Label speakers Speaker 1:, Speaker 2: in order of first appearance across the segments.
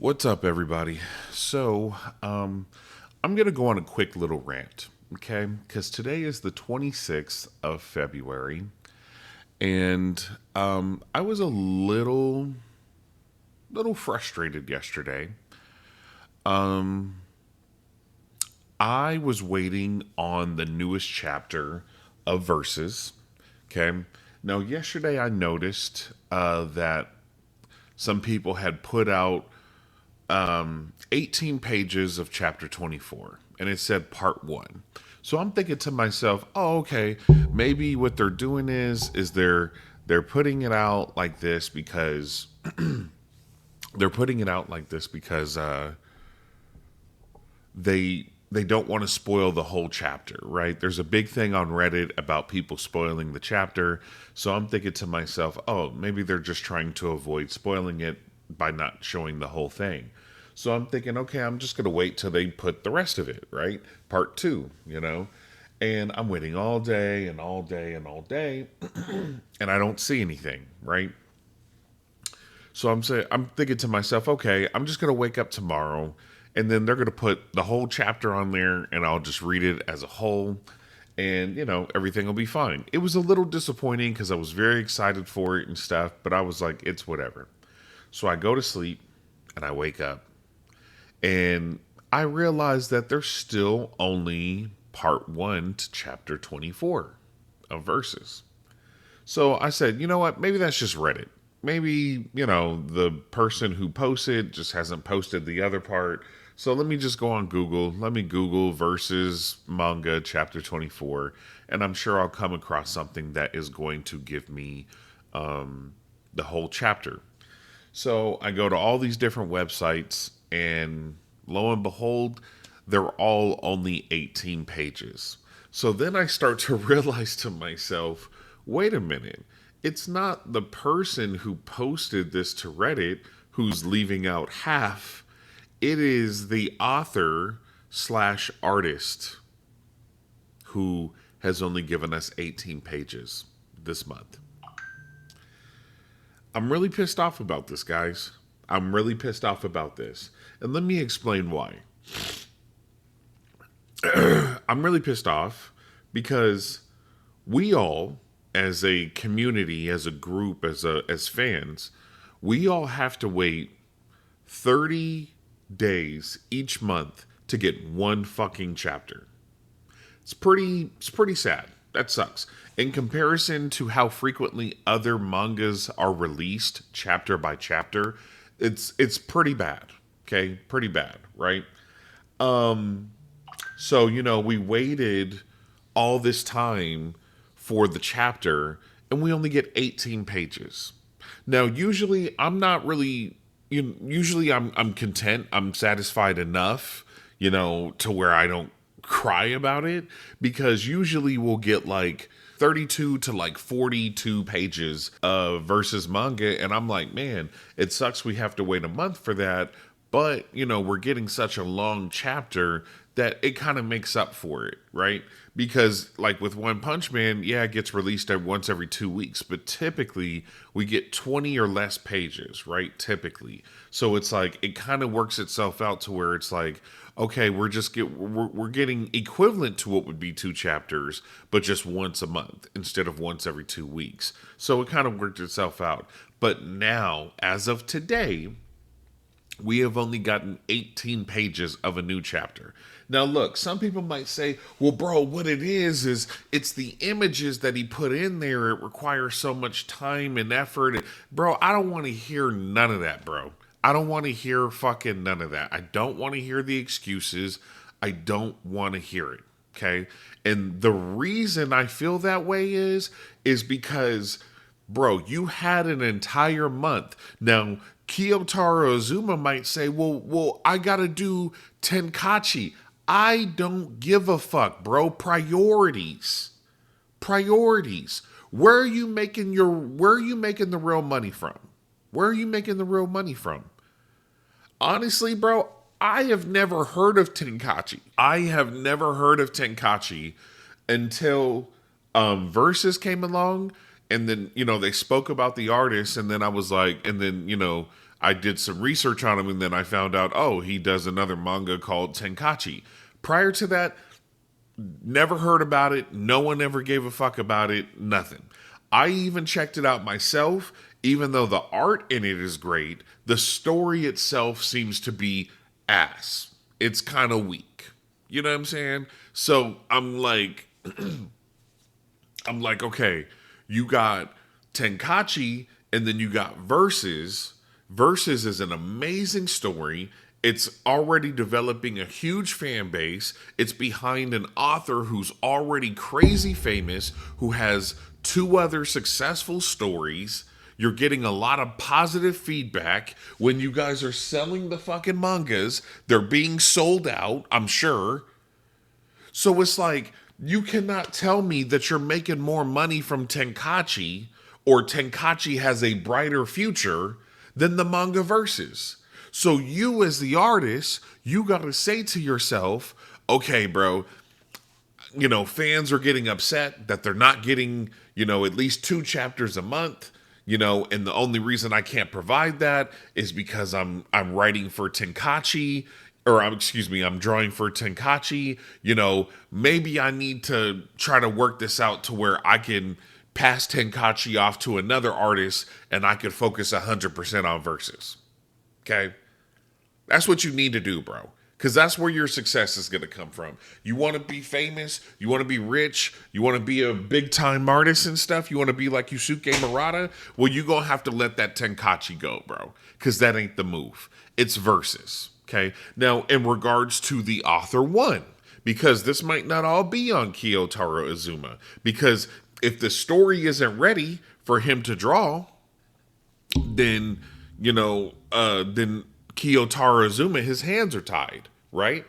Speaker 1: What's up, everybody? So, I'm going to go on a quick little rant, okay? Because today is the 26th of February, and I was a little frustrated yesterday. I was waiting on the newest chapter of Verses, okay? Now, yesterday I noticed that some people had put out 18 pages of chapter 24, and it said part one. So I'm thinking to myself, oh, okay, maybe what they're doing is they're putting it out like this because they're putting it out like this because they don't want to spoil the whole chapter, right? There's a big thing on Reddit about people spoiling the chapter. So I'm thinking to myself, oh, maybe they're just trying to avoid spoiling it by not showing the whole thing. So I'm thinking, okay, I'm just going to wait till they put the rest of it, right? Part two, you know? And I'm waiting all day and all day and all day, and I don't see anything, right? So I'm thinking to myself, okay, I'm just gonna wake up tomorrow, and then they're gonna put the whole chapter on there, and I'll just read it as a whole, and everything will be fine. It was a little disappointing because I was very excited for it and stuff, but I was like, it's whatever. So I go to sleep, and I wake up, and I realize that there's still only part one to chapter 24 of verses. So I said, you know what? Maybe that's just Reddit. Maybe, the person who posted just hasn't posted the other part. So let me just go on Google. Let me Google versus manga chapter 24. And I'm sure I'll come across something that is going to give me the whole chapter. So I go to all these different websites, and lo and behold, they're all only 18 pages. So then I start to realize to myself, wait a minute, it's not the person who posted this to Reddit who's leaving out half, it is the author slash artist who has only given us 18 pages this month. I'm really pissed off about this, guys. I'm really pissed off about this. And let me explain why. I'm really pissed off because we all, as a community, as a group, as fans, we all have to wait 30 days each month to get one fucking chapter. It's pretty sad. That sucks. In comparison to how frequently other mangas are released chapter by chapter, it's pretty bad. Okay? Pretty bad, right? So, we waited all this time for the chapter, and we only get 18 pages. Now, usually I'm not really usually I'm content, I'm satisfied enough, to where I don't cry about it, because usually we'll get like 32 to like 42 pages of versus manga, and I'm like, man, it sucks we have to wait a month for that, but we're getting such a long chapter that it kind of makes up for it, right? Because like with One Punch Man, yeah, it gets released at once every 2 weeks, but typically we get 20 or less pages, right? Typically. So it's like it kind of works itself out to where it's like, okay, we're getting equivalent to what would be two chapters, but just once a month instead of once every 2 weeks. So it kind of worked itself out. But now, as of today, we have only gotten 18 pages of a new chapter. Now, look, some people might say, well, bro, what it is it's the images that he put in there. It requires so much time and effort. Bro, I don't want to hear none of that, bro. I don't want to hear fucking none of that. I don't want to hear the excuses. I don't want to hear it. Okay. And the reason I feel that way is because, bro, you had an entire month. Now, Kiyotaro Azuma might say, well, I gotta do Tenkachi. I don't give a fuck, bro. Priorities. Priorities. Where are you making the real money from? Where are you making the real money from? Honestly, bro, I have never heard of Tenkachi. I have never heard of Tenkachi until Versus came along, and then they spoke about the artist, and then I was like, and then I did some research on him, and then I found out, oh, he does another manga called Tenkachi. Prior to that, never heard about it. No one ever gave a fuck about it. Nothing. I even checked it out myself. Even though the art in it is great, the story itself seems to be ass. It's kind of weak. You know what I'm saying? So I'm like, okay, you got Tenkachi and then you got Versus. Versus is an amazing story. It's already developing a huge fan base. It's behind an author who's already crazy famous, who has two other successful stories. You're getting a lot of positive feedback when you guys are selling the fucking mangas. They're being sold out, I'm sure. So it's like, you cannot tell me that you're making more money from Tenkachi or Tenkachi has a brighter future than the manga verses. So you as the artist, you got to say to yourself, okay, bro, fans are getting upset that they're not getting, at least 2 chapters a month. And the only reason I can't provide that is because I'm writing for Tenkachi, or I'm drawing for Tenkachi. Maybe I need to try to work this out to where I can pass Tenkachi off to another artist and I could focus 100% on verses. Okay? That's what you need to do, bro. Because that's where your success is going to come from. You want to be famous. You want to be rich. You want to be a big-time artist and stuff. You want to be like Yusuke Murata. Well, you're going to have to let that Tenkachi go, bro. Because that ain't the move. It's verses. Okay? Now, in regards to the author one, because this might not all be on Kiyotaro Azuma. Because if the story isn't ready for him to draw, then, then Kiyotaro Azuma, his hands are tied, right?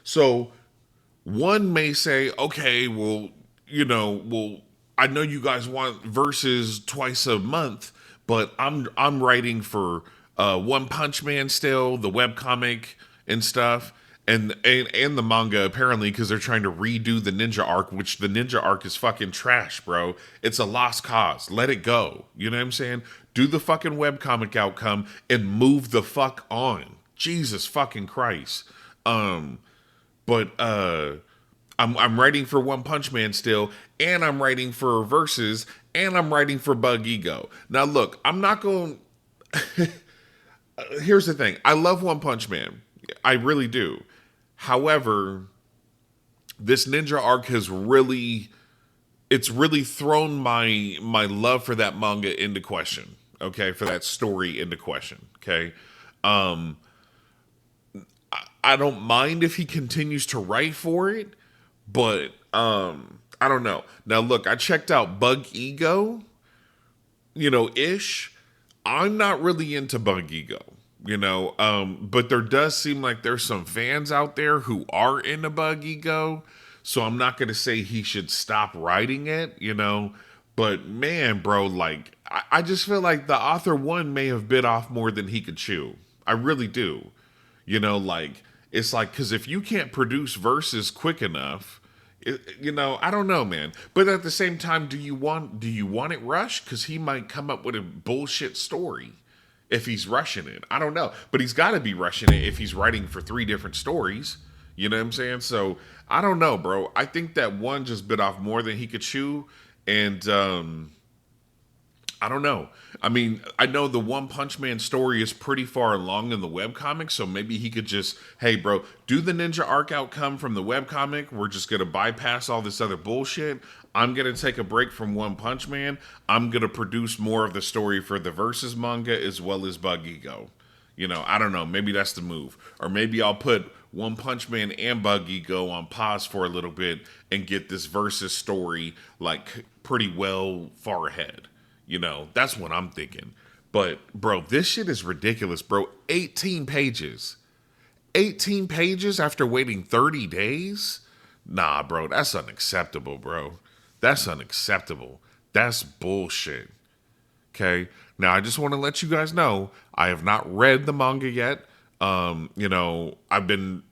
Speaker 1: So one may say, okay, well, I know you guys want verses twice a month, but I'm writing for One Punch Man still, the webcomic and stuff, and the manga apparently because they're trying to redo the ninja arc, which the ninja arc is fucking trash, bro. It's a lost cause. Let it go. You know what I'm saying? Do the fucking webcomic outcome and move the fuck on. Jesus fucking Christ. But I'm writing for One Punch Man still, and I'm writing for Versus, and I'm writing for Bug Ego. Now look, I'm not going. Here's the thing. I love One Punch Man. I really do. However, this ninja arc has really thrown my love for that manga into question. Okay, for that story into question. Okay, I don't mind if he continues to write for it, but I don't know. Now look, I checked out Bug Ego, ish. I'm not really into Bug Ego. But there does seem like there's some fans out there who are into Bug Ego, so I'm not going to say he should stop writing it, but man, bro, like, I just feel like the author one may have bit off more than he could chew. I really do. It's like, because if you can't produce verses quick enough, I don't know, man. But at the same time, do you want it rushed? Because he might come up with a bullshit story. If he's rushing it, I don't know, but he's got to be rushing it if he's writing for 3 different stories. You know what I'm saying? So I don't know, bro. I think that one just bit off more than he could chew, and I don't know. I mean, I know the One Punch Man story is pretty far along in the webcomic, so maybe he could just, hey, bro, do the ninja arc outcome from the webcomic. We're just going to bypass all this other bullshit. I'm going to take a break from One Punch Man. I'm going to produce more of the story for the Versus manga as well as Bug Ego. I don't know. Maybe that's the move. Or maybe I'll put One Punch Man and Bug Ego on pause for a little bit and get this Versus story, like, pretty well far ahead. That's what I'm thinking. But, bro, this shit is ridiculous, bro. 18 pages. 18 pages after waiting 30 days? Nah, bro, that's unacceptable, bro. That's unacceptable. That's bullshit. Okay? Now, I just want to let you guys know, I have not read the manga yet. I've been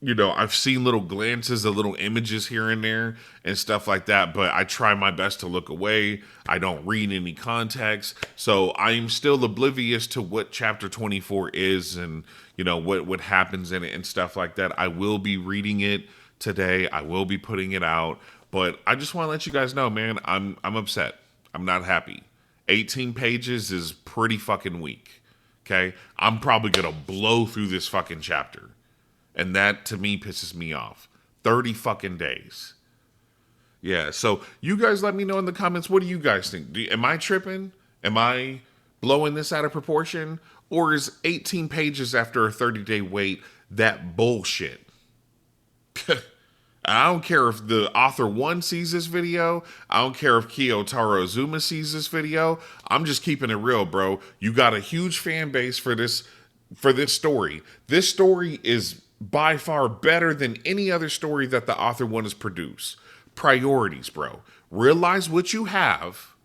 Speaker 1: I've seen little glances of little images here and there and stuff like that, but I try my best to look away. I don't read any context. So I'm still oblivious to what chapter 24 is and, what happens in it and stuff like that. I will be reading it today. I will be putting it out, but I just want to let you guys know, man, I'm upset. I'm not happy. 18 pages is pretty fucking weak. Okay? I'm probably going to blow through this fucking chapter. And that to me pisses me off. 30 fucking days. Yeah, so you guys let me know in the comments, what do you guys think? Am I tripping? Am I blowing this out of proportion? Or is 18 pages after a 30-day wait that bullshit? I don't care if the author one sees this video. I don't care if Kiyotaro Azuma sees this video. I'm just keeping it real, bro. You got a huge fan base for this story. This story is by far better than any other story that the author one has produced. Priorities, bro. Realize what you have,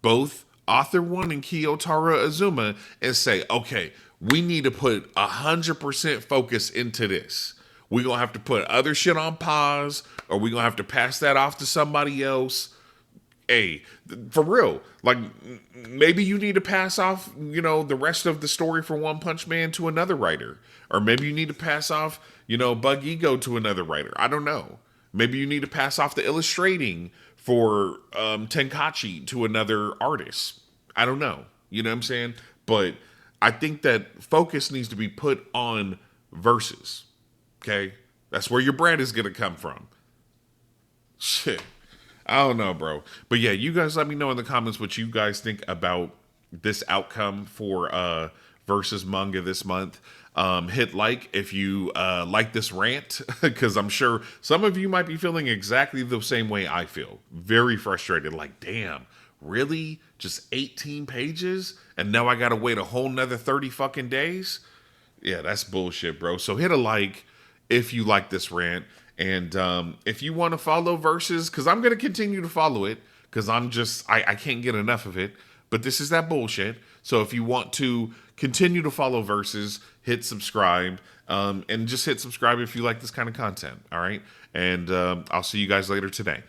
Speaker 1: both author one and Kiyotaro Azuma, and say, okay, we need to put 100% focus into this. We're going to have to put other shit on pause, or we're going to have to pass that off to somebody else. Hey, for real, like, maybe you need to pass off, the rest of the story for One Punch Man to another writer. Or maybe you need to pass off, Bug Ego to another writer. I don't know. Maybe you need to pass off the illustrating for Tenkachi to another artist. I don't know. You know what I'm saying? But I think that focus needs to be put on verses. Okay? That's where your brand is going to come from. Shit. I don't know, bro. But yeah, you guys let me know in the comments what you guys think about this outcome for versus manga this month. Hit like if you like this rant, because I'm sure some of you might be feeling exactly the same way I feel. Very frustrated. Like, damn, really? Just 18 pages? And now I gotta wait a whole nother 30 fucking days? Yeah, that's bullshit, bro. So hit a like if you like this rant. And if you want to follow Versus, because I'm going to continue to follow it, because I can't get enough of it. But this is that bullshit. So if you want to continue to follow Versus, hit subscribe. And just hit subscribe if you like this kind of content. All right. And I'll see you guys later today.